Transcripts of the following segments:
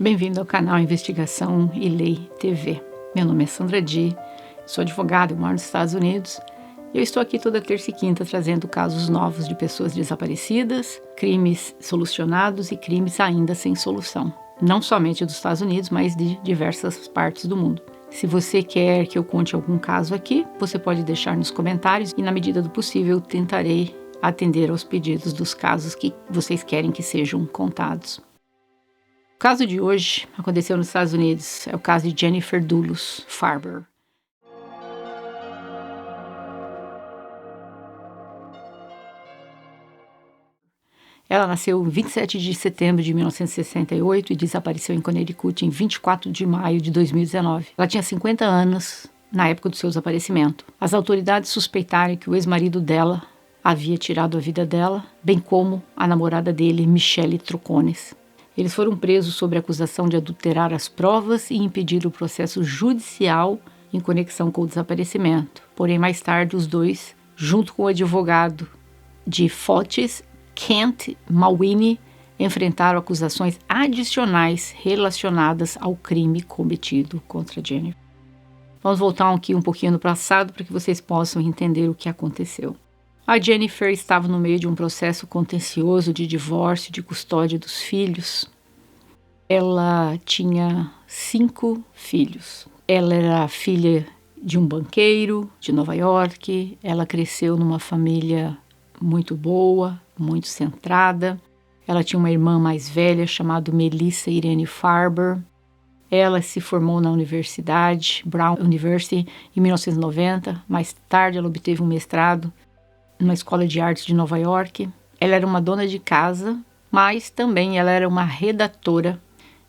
Bem-vindo ao canal Investigação e Lei TV. Meu nome é Sandra Di, sou advogada, moro nos Estados Unidos e eu estou aqui toda terça e quinta trazendo casos novos de pessoas desaparecidas, crimes solucionados e crimes ainda sem solução. Não somente dos Estados Unidos, mas de diversas partes do mundo. Se você quer que eu conte algum caso aqui, você pode deixar nos comentários e, na medida do possível, tentarei atender aos pedidos dos casos que vocês querem que sejam contados. O caso de hoje aconteceu nos Estados Unidos, é o caso de Jennifer Dulles Farber. Ela nasceu em 27 de setembro de 1968 e desapareceu em Connecticut em 24 de maio de 2019. Ela tinha 50 anos na época do seu desaparecimento. As autoridades suspeitaram que o ex-marido dela havia tirado a vida dela, bem como a namorada dele, Michelle Troconis. Eles foram presos sob a acusação de adulterar as provas e impedir o processo judicial em conexão com o desaparecimento. Porém, mais tarde, os dois, junto com o advogado de Fotis, Kent Mawhinney, enfrentaram acusações adicionais relacionadas ao crime cometido contra Jennifer. Vamos voltar aqui um pouquinho no passado para que vocês possam entender o que aconteceu. A Jennifer estava no meio de um processo contencioso de divórcio, de custódia dos filhos. Ela tinha 5 filhos. Ela era filha de um banqueiro de Nova York. Ela cresceu numa família muito boa, muito centrada. Ela tinha uma irmã mais velha chamada Melissa Irene Farber. Ela se formou na universidade, Brown University, em 1990. Mais tarde, ela obteve um mestrado numa escola de artes de Nova York. Ela era uma dona de casa, mas também ela era uma redatora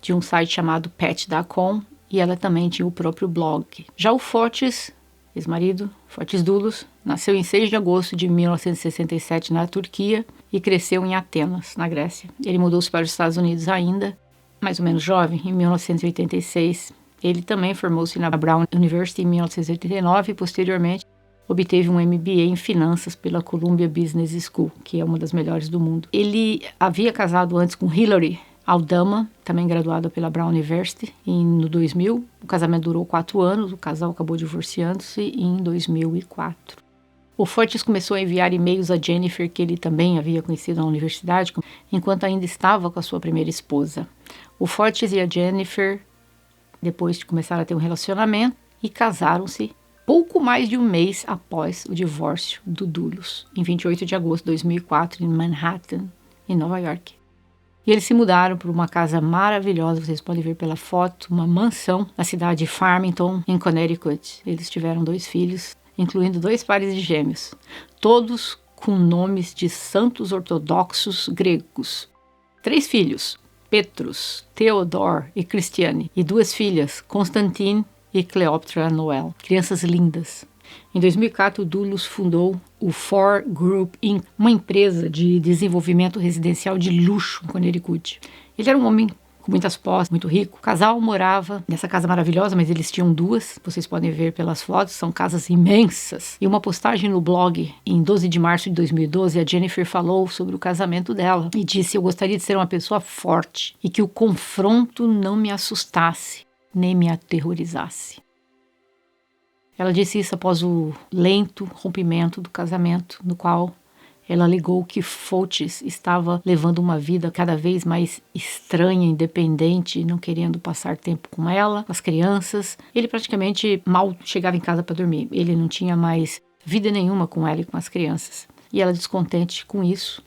de um site chamado Pet.com e ela também tinha o próprio blog. Já o Fotis, ex-marido, Fotis Dulles, nasceu em 6 de agosto de 1967 na Turquia e cresceu em Atenas, na Grécia. Ele mudou-se para os Estados Unidos ainda, mais ou menos jovem, em 1986. Ele também formou-se na Brown University em 1989 e, posteriormente, obteve um MBA em finanças pela Columbia Business School, que é uma das melhores do mundo. Ele havia casado antes com Hillary Aldama, também graduada pela Brown University, no 2000. O casamento durou 4 anos, o casal acabou divorciando-se em 2004. O Fotis começou a enviar e-mails a Jennifer, que ele também havia conhecido na universidade, enquanto ainda estava com a sua primeira esposa. O Fotis e a Jennifer, depois de começar a ter um relacionamento, e casaram-se pouco mais de um mês após o divórcio do Dulles, em 28 de agosto de 2004, em Manhattan, em Nova York. E eles se mudaram para uma casa maravilhosa, vocês podem ver pela foto, uma mansão na cidade de Farmington, em Connecticut. Eles tiveram 2 filhos, incluindo 2 pares de gêmeos, todos com nomes de santos ortodoxos gregos. 3 filhos, Petrus, Theodore e Christiane, e 2 filhas, Constantine e Cleopatra Noel, crianças lindas. Em 2004, Dulles fundou o Ford Group Inc., uma empresa de desenvolvimento residencial de luxo em Connecticut. Ele era um homem com muitas posses, muito rico. O casal morava nessa casa maravilhosa, mas eles tinham 2, vocês podem ver pelas fotos, são casas imensas. E uma postagem no blog, em 12 de março de 2012, a Jennifer falou sobre o casamento dela e disse: "Eu gostaria de ser uma pessoa forte e que o confronto não me assustasse nem me aterrorizasse." Ela disse isso após o lento rompimento do casamento, no qual ela alegou que Fotis estava levando uma vida cada vez mais estranha, independente, não querendo passar tempo com ela, com as crianças. Ele praticamente mal chegava em casa para dormir. Ele não tinha mais vida nenhuma com ela e com as crianças. E ela, descontente com isso,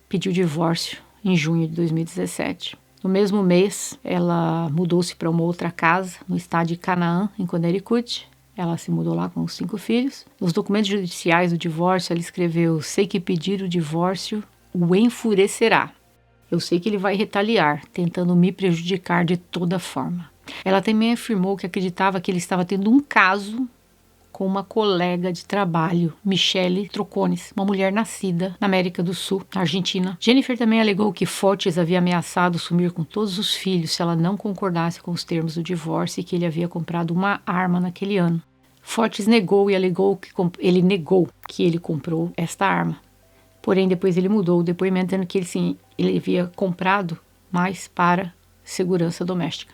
pediu divórcio em junho de 2017. No mesmo mês, ela mudou-se para uma outra casa, no estado de Canaã, em Connecticut. Ela se mudou lá com os 5 filhos. Nos documentos judiciais do divórcio, ela escreveu: "Sei que pedir o divórcio o enfurecerá. Eu sei que ele vai retaliar, tentando me prejudicar de toda forma." Ela também afirmou que acreditava que ele estava tendo um caso com uma colega de trabalho, Michelle Troconis, uma mulher nascida na América do Sul, na Argentina. Jennifer também alegou que Fotis havia ameaçado sumir com todos os filhos se ela não concordasse com os termos do divórcio e que ele havia comprado uma arma naquele ano. Fotis negou e alegou que ele negou que ele comprou esta arma. Porém, depois ele mudou o depoimento, dizendo que ele havia comprado mais para segurança doméstica.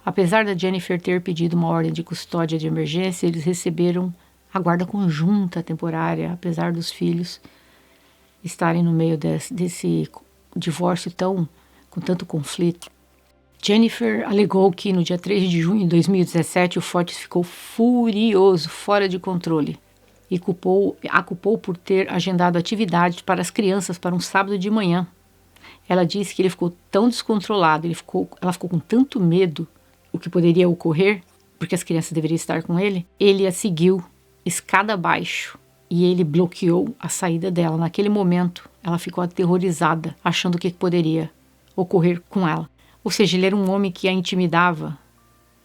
Apesar da Jennifer ter pedido uma ordem de custódia de emergência, eles receberam a guarda conjunta temporária, apesar dos filhos estarem no meio desse divórcio com tanto conflito. Jennifer alegou que no dia 3 de junho de 2017 o Fortes ficou furioso, fora de controle, e a culpou por ter agendado atividades para as crianças para um sábado de manhã. Ela disse que ele ficou tão descontrolado, ela ficou com tanto medo o que poderia ocorrer, porque as crianças deveriam estar com ele, ele a seguiu escada abaixo e ele bloqueou a saída dela. Naquele momento, ela ficou aterrorizada, achando o que poderia ocorrer com ela. Ou seja, ele era um homem que a intimidava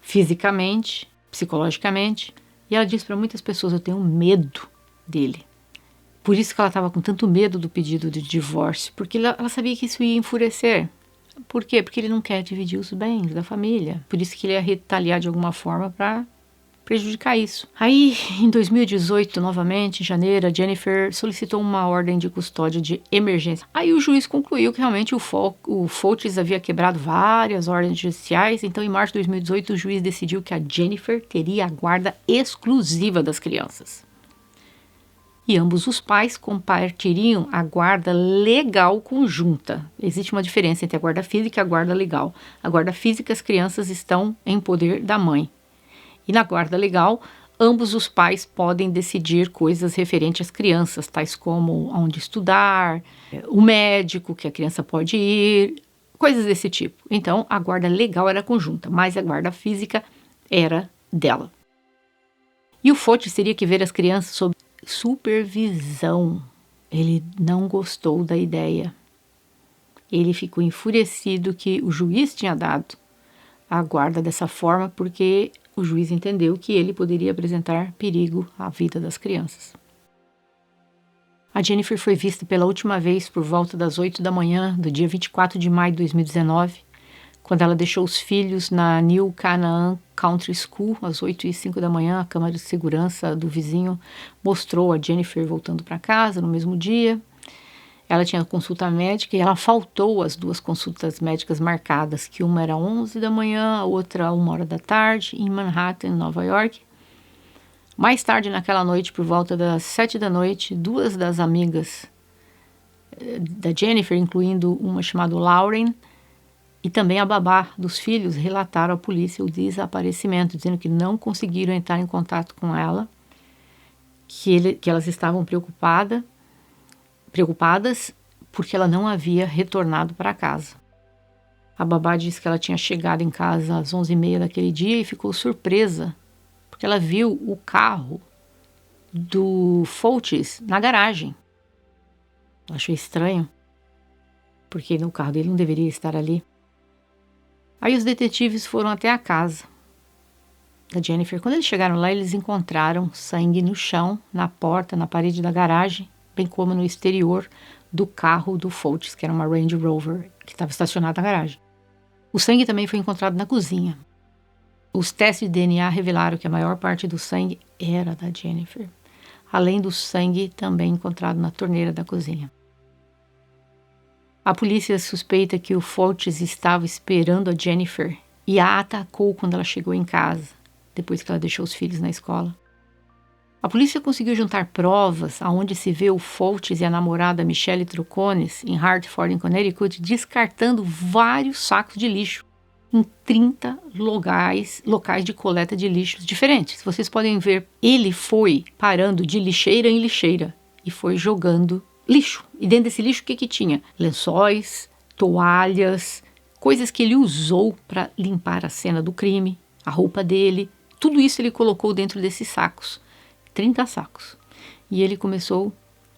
fisicamente, psicologicamente, e ela disse para muitas pessoas: eu tenho medo dele. Por isso que ela estava com tanto medo do pedido de divórcio, porque ela sabia que isso ia enfurecer. Por quê? Porque ele não quer dividir os bens da família. Por isso que ele ia retaliar de alguma forma para prejudicar isso. Aí, em 2018, novamente, em janeiro, a Jennifer solicitou uma ordem de custódia de emergência. Aí o juiz concluiu que realmente o Foltz havia quebrado várias ordens judiciais. Então, em março de 2018, o juiz decidiu que a Jennifer teria a guarda exclusiva das crianças. E ambos os pais compartilhariam a guarda legal conjunta. Existe uma diferença entre a guarda física e a guarda legal. A guarda física, as crianças estão em poder da mãe. E na guarda legal, ambos os pais podem decidir coisas referentes às crianças, tais como onde estudar, o médico que a criança pode ir, coisas desse tipo. Então, a guarda legal era conjunta, mas a guarda física era dela. E o Foltz teria que ver as crianças sob supervisão. Ele não gostou da ideia. Ele ficou enfurecido que o juiz tinha dado a guarda dessa forma, porque o juiz entendeu que ele poderia apresentar perigo à vida das crianças. A Jennifer foi vista pela última vez por volta das 8 da manhã do dia 24 de maio de 2019, quando ela deixou os filhos na New Canaan Country School, às 8h05 da manhã. A câmera de segurança do vizinho mostrou a Jennifer voltando para casa no mesmo dia. Ela tinha consulta médica e ela faltou às 2 consultas médicas marcadas, que uma era 11 da manhã, a outra 1h da tarde, em Manhattan, Nova York. Mais tarde naquela noite, por volta das 7 da noite, 2 das amigas da Jennifer, incluindo uma chamada Lauren, e também a babá dos filhos, relataram à polícia o desaparecimento, dizendo que não conseguiram entrar em contato com ela, que elas estavam preocupadas porque ela não havia retornado para casa. A babá disse que ela tinha chegado em casa às 11h30 daquele dia e ficou surpresa, porque ela viu o carro do Foltz na garagem. Ela achou estranho, porque no carro dele não deveria estar ali. Aí os detetives foram até a casa da Jennifer. Quando eles chegaram lá, eles encontraram sangue no chão, na porta, na parede da garagem, bem como no exterior do carro do Foltz, que era uma Range Rover, que estava estacionada na garagem. O sangue também foi encontrado na cozinha. Os testes de DNA revelaram que a maior parte do sangue era da Jennifer, além do sangue também encontrado na torneira da cozinha. A polícia suspeita que o Foltz estava esperando a Jennifer e a atacou quando ela chegou em casa, depois que ela deixou os filhos na escola. A polícia conseguiu juntar provas aonde se vê o Foltz e a namorada Michelle Troconis em Hartford, em Connecticut, descartando vários sacos de lixo em 30 locais de coleta de lixos diferentes. Vocês podem ver, ele foi parando de lixeira em lixeira e foi jogando lixo. E dentro desse lixo o que tinha? Lençóis, toalhas, coisas que ele usou para limpar a cena do crime, a roupa dele. Tudo isso ele colocou dentro desses sacos. 30 sacos. E ele começou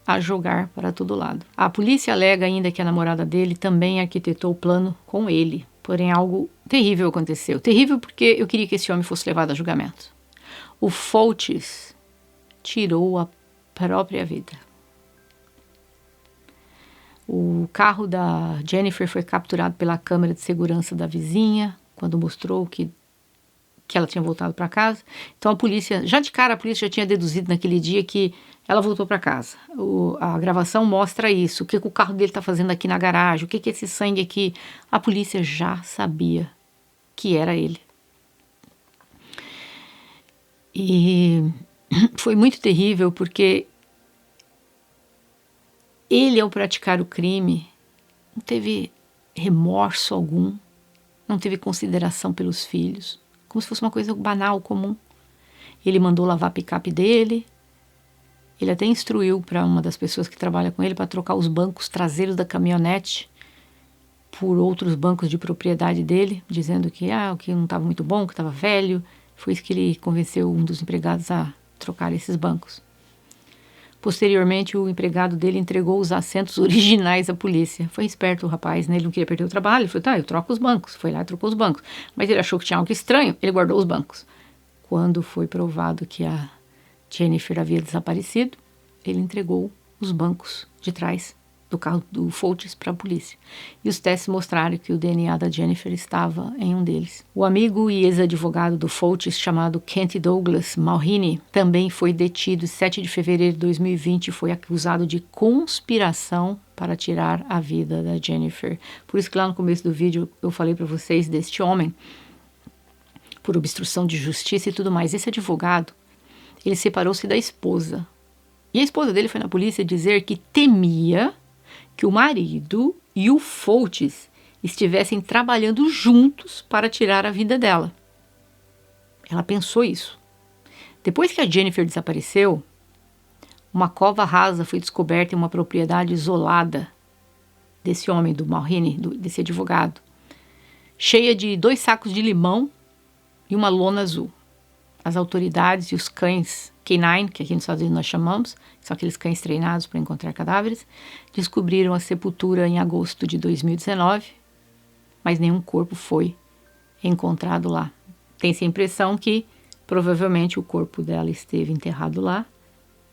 a jogar para todo lado. A polícia alega ainda que a namorada dele também arquitetou o plano com ele. Porém, algo terrível aconteceu. Terrível porque eu queria que esse homem fosse levado a julgamento. O Foltz tirou a própria vida. O carro da Jennifer foi capturado pela câmera de segurança da vizinha, quando mostrou que que ela tinha voltado para casa. Então a polícia, já de cara, a polícia já tinha deduzido naquele dia que ela voltou para casa. A gravação mostra isso, o que o carro dele está fazendo aqui na garagem, o que é esse sangue aqui. A polícia já sabia que era ele. E foi muito terrível porque ele, ao praticar o crime, não teve remorso algum, não teve consideração pelos filhos, como se fosse uma coisa banal, comum. Ele mandou lavar a picape dele, ele até instruiu para uma das pessoas que trabalha com ele para trocar os bancos traseiros da caminhonete por outros bancos de propriedade dele, dizendo que o que não estava muito bom, que estava velho. Foi isso que ele convenceu um dos empregados a trocar esses bancos. Posteriormente, o empregado dele entregou os assentos originais à polícia. Foi esperto o rapaz, né? Ele não queria perder o trabalho. Ele falou, tá, eu troco os bancos. Foi lá e trocou os bancos. Mas ele achou que tinha algo estranho, ele guardou os bancos. Quando foi provado que a Jennifer havia desaparecido, ele entregou os bancos de trás do carro do Fultz para a polícia. E os testes mostraram que o DNA da Jennifer estava em um deles. O amigo e ex-advogado do Fultz, chamado Kent Douglas Mulheany, também foi detido em 7 de fevereiro de 2020 e foi acusado de conspiração para tirar a vida da Jennifer. Por isso que lá no começo do vídeo eu falei para vocês deste homem, por obstrução de justiça e tudo mais. Esse advogado, ele separou-se da esposa. E a esposa dele foi na polícia dizer que temia que o marido e o Fultz estivessem trabalhando juntos para tirar a vida dela. Ela pensou isso. Depois que a Jennifer desapareceu, uma cova rasa foi descoberta em uma propriedade isolada desse homem, do Mulheany, desse advogado, cheia de 2 sacos de limão e uma lona azul. As autoridades e os cães K9, que aqui nos Estados Unidos nós chamamos, são aqueles cães treinados para encontrar cadáveres, descobriram a sepultura em agosto de 2019, mas nenhum corpo foi encontrado lá. Tem-se a impressão que provavelmente o corpo dela esteve enterrado lá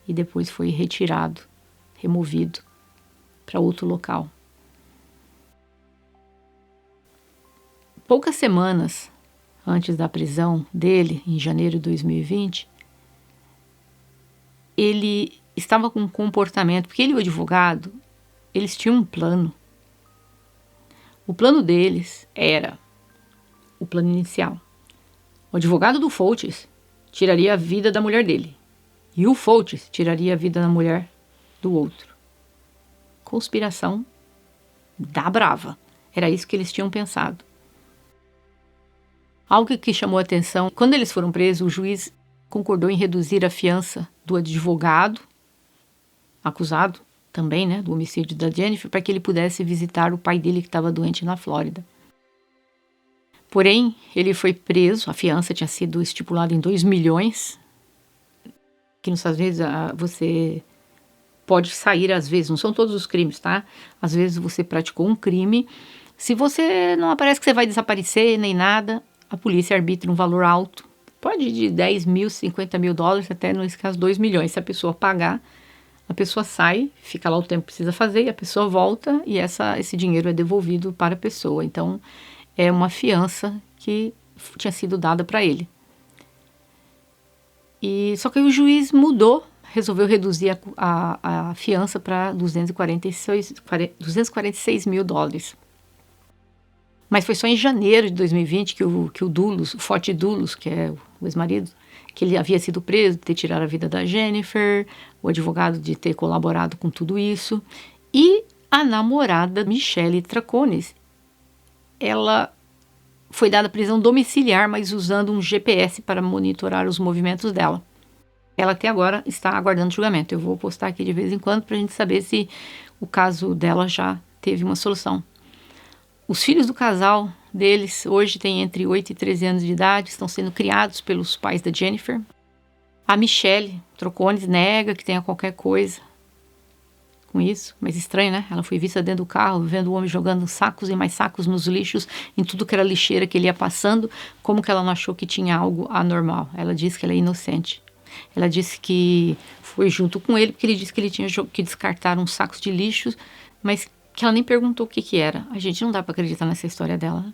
e depois foi retirado, removido para outro local. Poucas semanas antes da prisão dele, em janeiro de 2020, ele estava com um comportamento, porque ele e o advogado, eles tinham um plano. O plano deles era o plano inicial. O advogado do Fultz tiraria a vida da mulher dele e o Fultz tiraria a vida da mulher do outro. Conspiração da brava. Era isso que eles tinham pensado. Algo que chamou a atenção, quando eles foram presos, o juiz concordou em reduzir a fiança do advogado, acusado também, né, do homicídio da Jennifer, para que ele pudesse visitar o pai dele que estava doente na Flórida. Porém, ele foi preso, a fiança tinha sido estipulada em 2 milhões. Aqui nos Estados Unidos você pode sair às vezes, não são todos os crimes, tá? Às vezes você praticou um crime, se você não aparece que você vai desaparecer nem nada, a polícia arbitra um valor alto, pode ir de 10 mil, 50 mil dólares, até nesse caso 2 milhões. Se a pessoa pagar, a pessoa sai, fica lá o tempo que precisa fazer, e a pessoa volta e esse dinheiro é devolvido para a pessoa. Então, é uma fiança que tinha sido dada para ele. Só que aí o juiz mudou, resolveu reduzir a fiança para 246 mil dólares. Mas foi só em janeiro de 2020 que o Dulles, o Forte Dulles, que é o ex-marido, que ele havia sido preso, de ter tirado a vida da Jennifer, o advogado de ter colaborado com tudo isso. E a namorada, Michelle Traconis, ela foi dada prisão domiciliar, mas usando um GPS para monitorar os movimentos dela. Ela até agora está aguardando julgamento. Eu vou postar aqui de vez em quando para a gente saber se o caso dela já teve uma solução. Os filhos do casal deles hoje têm entre 8 e 13 anos de idade, estão sendo criados pelos pais da Jennifer. A Michelle Traconis nega que tenha qualquer coisa com isso, mas estranho, né? Ela foi vista dentro do carro, vendo o homem jogando sacos e mais sacos nos lixos, em tudo que era lixeira que ele ia passando. Como que ela não achou que tinha algo anormal? Ela disse que ela é inocente. Ela disse que foi junto com ele, porque ele disse que ele tinha que descartar uns sacos de lixo, mas que ela nem perguntou o que era. A gente não dá para acreditar nessa história dela.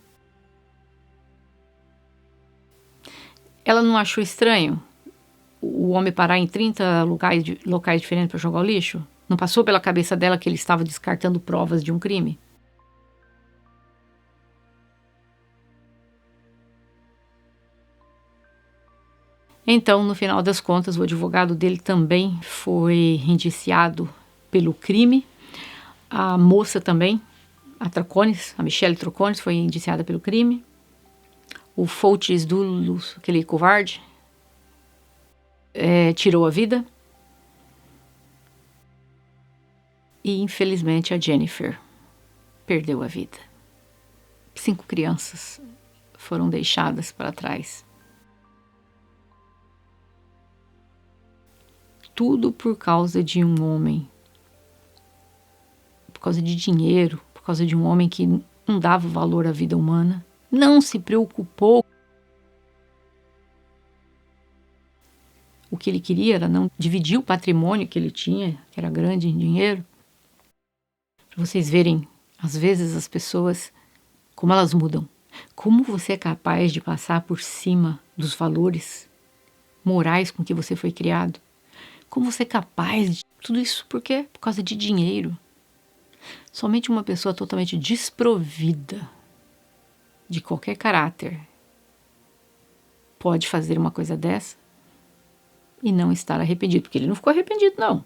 Ela não achou estranho o homem parar em 30 locais diferentes para jogar o lixo? Não passou pela cabeça dela que ele estava descartando provas de um crime? Então, no final das contas, o advogado dele também foi indiciado pelo crime. A moça também, a Michelle Troconis, foi indiciada pelo crime. O Fotis Dulles, aquele covarde, tirou a vida. E, infelizmente, a Jennifer perdeu a vida. 5 crianças foram deixadas para trás. Tudo por causa de um homem. Por causa de dinheiro, por causa de um homem que não dava valor à vida humana. Não se preocupou. O que ele queria era não dividir o patrimônio que ele tinha, que era grande em dinheiro. Para vocês verem, às vezes, as pessoas, como elas mudam. Como você é capaz de passar por cima dos valores morais com que você foi criado? Como você é capaz de tudo isso? Por quê? Por causa de dinheiro. Somente uma pessoa totalmente desprovida de qualquer caráter pode fazer uma coisa dessa e não estar arrependido. Porque ele não ficou arrependido, não.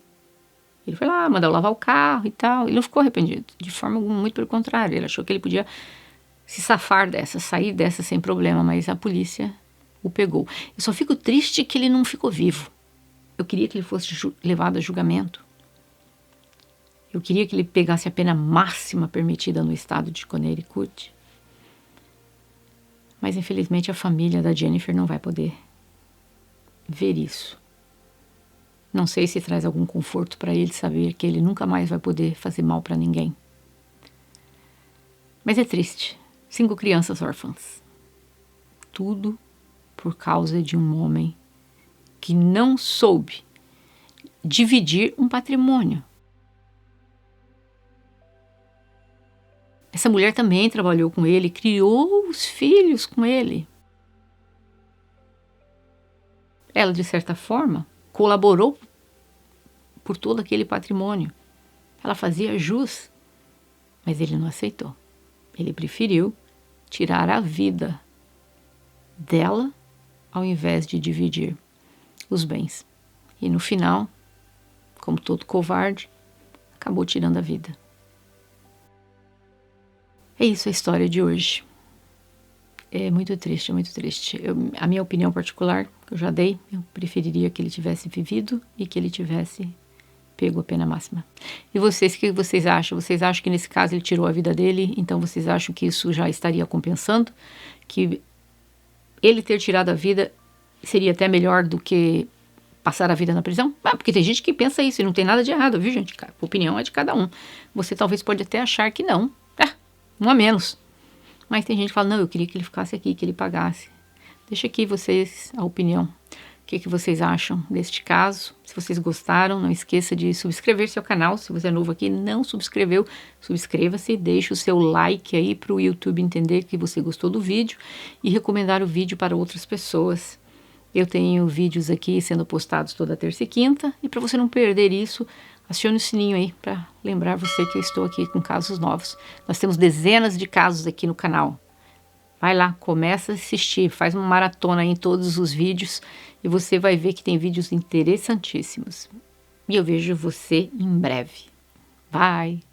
Ele foi lá, mandou lavar o carro e tal. Ele não ficou arrependido. De forma alguma, muito pelo contrário. Ele achou que ele podia se safar dessa, sair dessa sem problema. Mas a polícia o pegou. Eu só fico triste que ele não ficou vivo. Eu queria que ele fosse levado a julgamento. Eu queria que ele pegasse a pena máxima permitida no estado de Connecticut. Mas, infelizmente, a família da Jennifer não vai poder ver isso. Não sei se traz algum conforto para ele saber que ele nunca mais vai poder fazer mal para ninguém. Mas é triste. 5 crianças órfãs. Tudo por causa de um homem que não soube dividir um patrimônio. Essa mulher também trabalhou com ele, criou os filhos com ele. Ela, de certa forma, colaborou por todo aquele patrimônio. Ela fazia jus, mas ele não aceitou. Ele preferiu tirar a vida dela ao invés de dividir os bens. E no final, como todo covarde, acabou tirando a vida. É isso a história de hoje. É muito triste, é muito triste. A minha opinião particular, que eu já dei, eu preferiria que ele tivesse vivido e que ele tivesse pego a pena máxima. E vocês, o que vocês acham? Vocês acham que nesse caso ele tirou a vida dele, então vocês acham que isso já estaria compensando? Que ele ter tirado a vida seria até melhor do que passar a vida na prisão? Porque tem gente que pensa isso e não tem nada de errado, viu, gente? A opinião é de cada um. Você talvez pode até achar que não. Um a menos. Mas tem gente que fala, não, eu queria que ele ficasse aqui, que ele pagasse. Deixa aqui vocês a opinião. O que vocês acham deste caso? Se vocês gostaram, não esqueça de subscrever-se ao canal. Se você é novo aqui, não subscreveu, subscreva-se. Deixe o seu like aí para o YouTube entender que você gostou do vídeo e recomendar o vídeo para outras pessoas. Eu tenho vídeos aqui sendo postados toda terça e quinta. E para você não perder isso, acione o sininho aí para lembrar você que eu estou aqui com casos novos. Nós temos dezenas de casos aqui no canal. Vai lá, começa a assistir, faz uma maratona em todos os vídeos e você vai ver que tem vídeos interessantíssimos. E eu vejo você em breve. Bye!